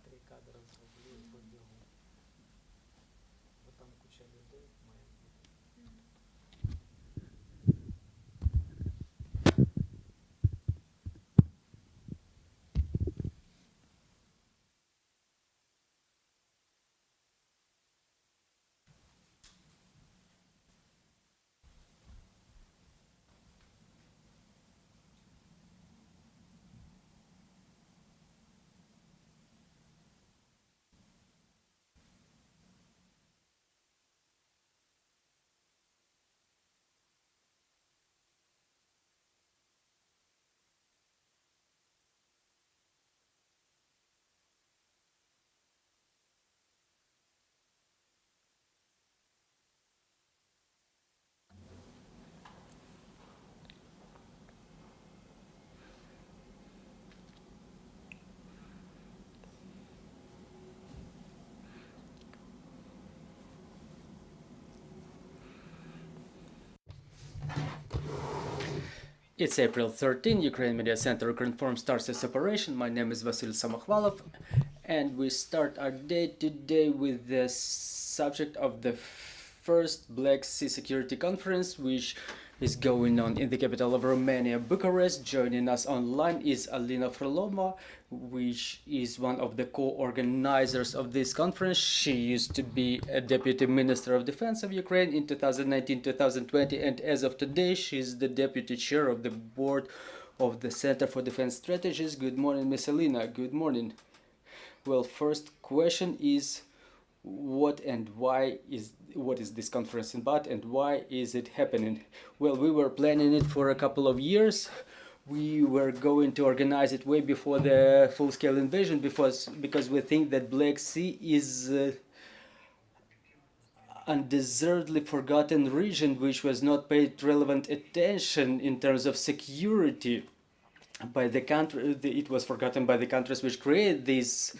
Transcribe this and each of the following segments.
Три кадри зроблю і побігу. Бо там куча людей має бути. It's April 13, Ukraine Media Center Ukrinform starts its operation. My name is Vasil Samokhvalov, and we start our day today with the subject of the first Black Sea Security Conference, which is going on in the capital of Romania, Bucharest. Joining us online is Alina Frolova, which is one of the co-organizers of this conference. She used to be a Deputy Minister of Defense of Ukraine in 2019-2020, and as of today, she's the Deputy Chair of the Board of the Center for Defense Strategies. Good morning, Miss Alina. Good morning. Well, first question is, what is this conference about, and why is it happening? Well, we were planning it for a couple of years. We were going to organize it way before the full-scale invasion, because we think that Black Sea is undeservedly forgotten region which was not paid relevant attention in terms of security by the country. It was forgotten by the countries which create this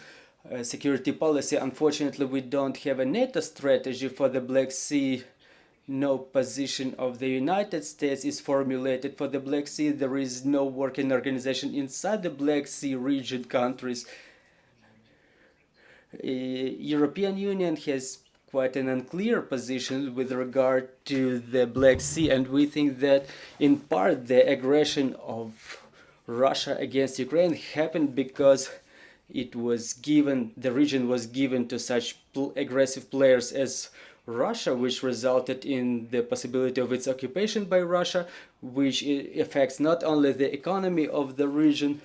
security policy. Unfortunately, we don't have a NATO strategy for the Black Sea. No position of the United States is formulated for the Black Sea. There is no working organization inside the Black Sea region countries. European Union has quite an unclear position with regard to the Black Sea, and we think that in part the aggression of Russia against Ukraine happened because the region was given to such aggressive players as Russia, which resulted in the possibility of its occupation by Russia, which affects not only the economy of the region,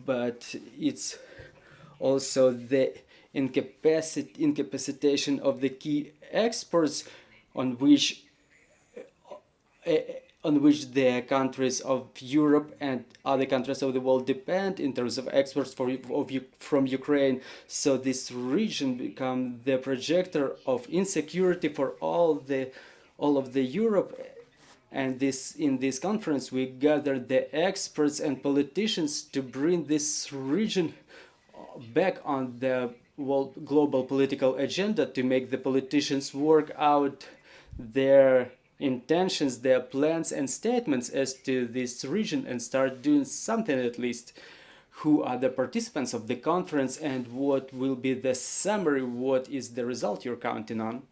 but it's also the incapacitation of the key exports on which the countries of Europe and other countries of the world depend in terms of exports from Ukraine. So this region become the projector of insecurity for all of the Europe. And in this conference we gathered the experts and politicians to bring this region back on the global political agenda, to make the politicians work out their intentions, their plans and statements as to this region, and start doing something at least. Who are the participants of the conference, and what will be the summary? What is the result you're counting on?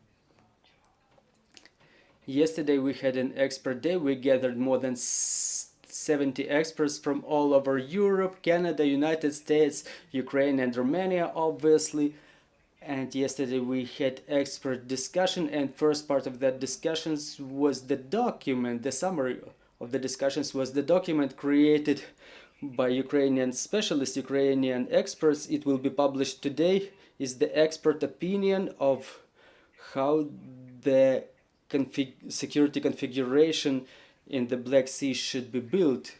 Yesterday we had an expert day. We gathered more than 70 experts from all over Europe, Canada, United States, Ukraine and Romania, obviously. And yesterday we had expert discussion, and first part of that discussions was the document. The summary of the discussions was the document created by Ukrainian specialists, Ukrainian experts. It will be published today. Is the expert opinion of how the security configuration in the Black Sea should be built.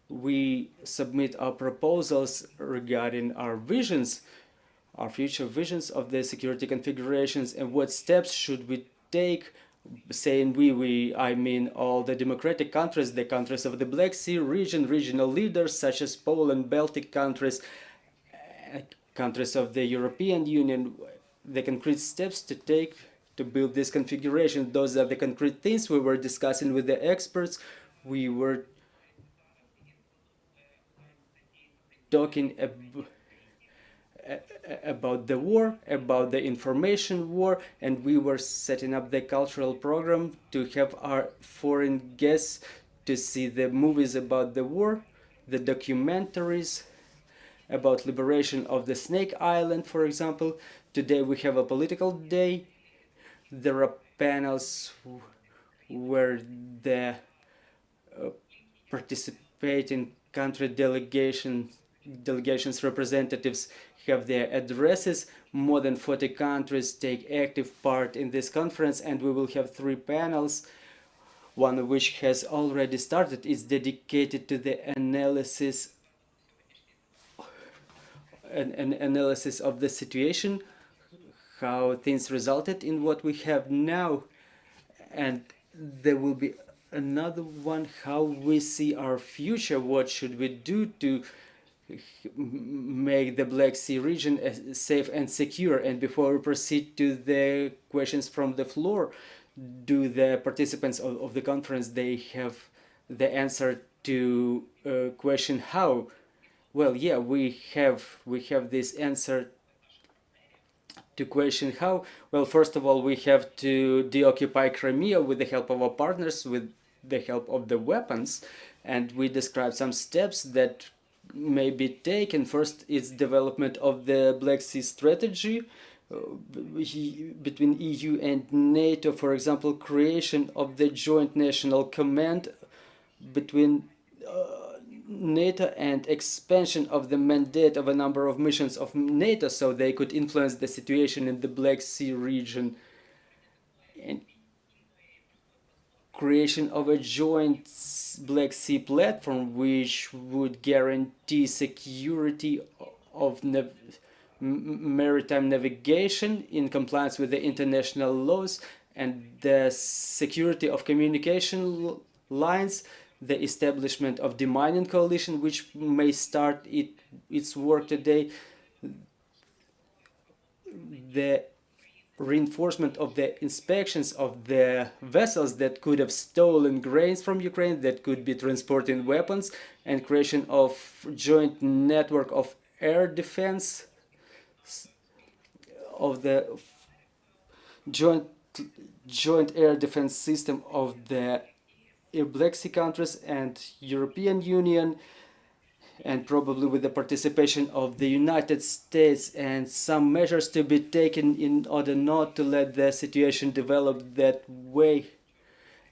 We submit our proposals regarding our visions, our future visions of the security configurations, and what steps should we take. Saying I mean all the democratic countries, the countries of the Black Sea region, regional leaders such as Poland, Baltic countries, countries of the European Union, the concrete steps to take to build this configuration. Those are the concrete things we were discussing with the experts. We were talking about the war, about the information war, and we were setting up the cultural program to have our foreign guests to see the movies about the war, the documentaries about liberation of the Snake Island, for example. Today we have a political day. There are panels where the participating country delegations representatives have their addresses. More than 40 countries take active part in this conference, and we will have 3 panels, one of which has already started. It's dedicated to the analysis of the situation, how things resulted in what we have now. And there will be another one, how we see our future, what should we do to make the Black Sea region safe and secure. And before we proceed to the questions from the floor, do the participants of the conference, they have the answer to question how? Well, yeah, we have this answer to question how. Well, first of all, we have to deoccupy Crimea with the help of our partners, with the help of the weapons, and we describe some steps that may be taken. First, it's development of the Black Sea strategy between EU and NATO, for example, creation of the joint national command between NATO, and expansion of the mandate of a number of missions of NATO so they could influence the situation in the Black Sea region, and creation of a joint Black Sea platform which would guarantee security of maritime navigation in compliance with the international laws, and the security of communication lines, the establishment of demining coalition, which may start its work today, the reinforcement of the inspections of the vessels that could have stolen grains from Ukraine, that could be transporting weapons, and creation of joint network of air defense, of the joint air defense system of the Black Sea countries and European Union, and probably with the participation of the United States, and some measures to be taken in order not to let the situation develop that way.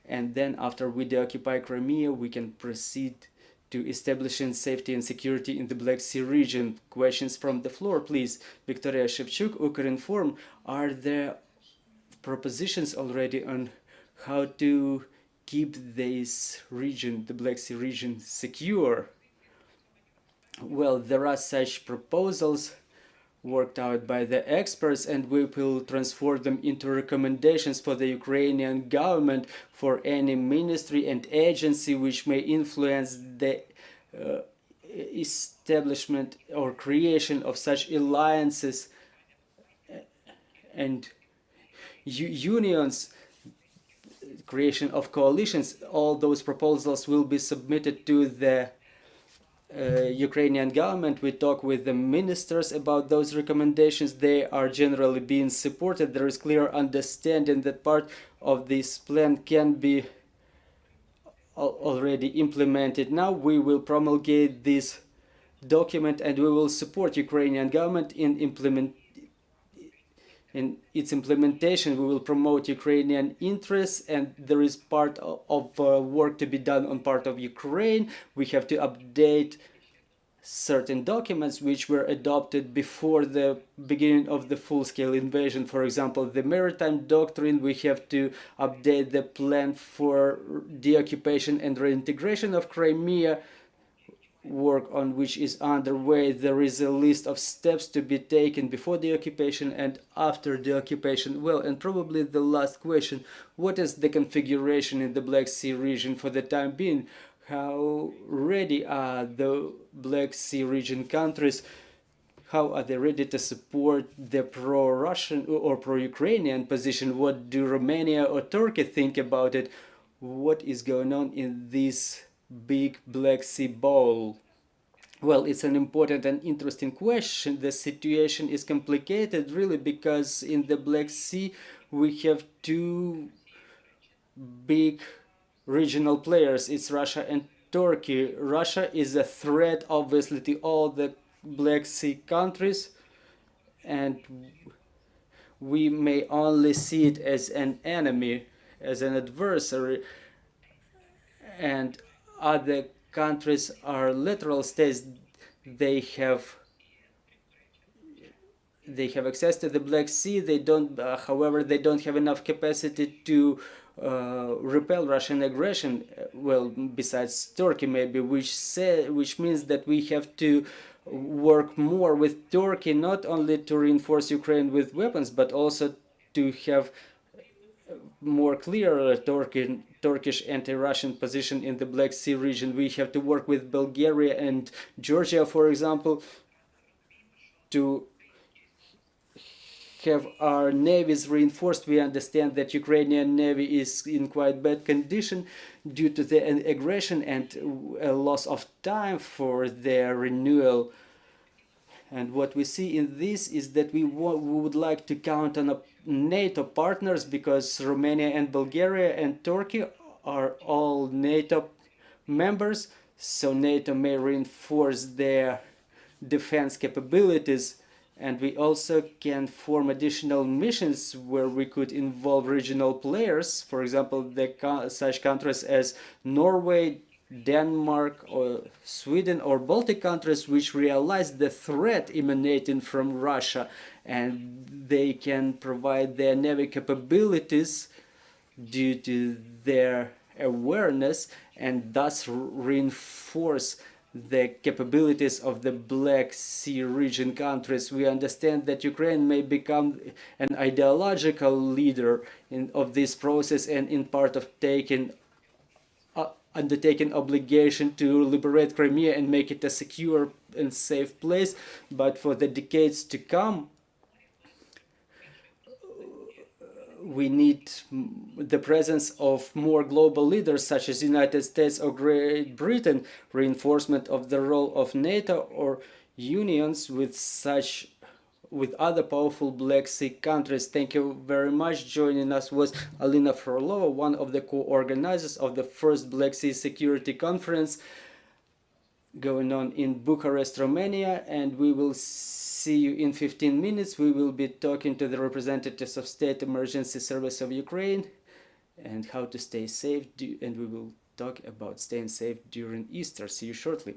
And then after we deoccupy Crimea, we can proceed to establishing safety and security in the Black Sea region. Questions from the floor, please. Victoria Shevchuk, Ukrinform. Are there propositions already on how to keep this region, the Black Sea region, secure? Well, there are such proposals worked out by the experts, and we will transform them into recommendations for the Ukrainian government, for any ministry and agency which may influence the establishment or creation of such alliances and unions, creation of coalitions. All those proposals will be submitted to the Ukrainian government. We talk with the ministers about those recommendations. They are generally being supported. There is clear understanding that part of this plan can be already implemented. Now we will promulgate this document, and we will support Ukrainian government in its implementation. We will promote Ukrainian interests, and there is part of work to be done on part of Ukraine. We have to update certain documents which were adopted before the beginning of the full-scale invasion. For example, the maritime doctrine. We have to update the plan for deoccupation and reintegration of Crimea, work on which is underway. There is a list of steps to be taken before the occupation and after the occupation. Well, and probably the last question, what is the configuration in the Black Sea region for the time being? How ready are the Black Sea region countries? How are they ready to support the pro-Russian or pro-Ukrainian position? What do Romania or Turkey think about it? What is going on in this big Black Sea bowl? Well, it's an important and interesting question. The situation is complicated really because in the Black Sea we have two big regional players. It's Russia and Turkey. Russia is a threat obviously to all the Black Sea countries, and we may only see it as an enemy, as an adversary, and other countries are littoral states. They have access to the Black Sea. They don't, however, they don't have enough capacity to repel Russian aggression. Well, besides Turkey, maybe, which means that we have to work more with Turkey, not only to reinforce Ukraine with weapons, but also to have more clear Turkish anti-Russian position in the Black Sea region. We have to work with Bulgaria and Georgia, for example, to have our navies reinforced. We understand that Ukrainian navy is in quite bad condition due to the aggression and a loss of time for their renewal. And what we see in this is that we would like to count on NATO partners, because Romania and Bulgaria and Turkey are all NATO members, so NATO may reinforce their defense capabilities. And we also can form additional missions where we could involve regional players, for example, such countries as Norway, Denmark, or Sweden, or Baltic countries, which realize the threat emanating from Russia, and they can provide their navy capabilities due to their awareness, and thus reinforce the capabilities of the Black Sea region countries. We understand that Ukraine may become an ideological leader of this process, and in part of undertaking obligation to liberate Crimea and make it a secure and safe place. But for the decades to come, we need the presence of more global leaders such as the United States or Great Britain, reinforcement of the role of NATO, or unions with other powerful Black Sea countries. Thank you very much. Joining us was Alina Frolova, one of the co-organizers of the first Black Sea Security Conference going on in Bucharest, Romania, and we will see you in 15 minutes. We will be talking to the representatives of State Emergency Service of Ukraine and how to stay safe, and we will talk about staying safe during Easter. See you shortly.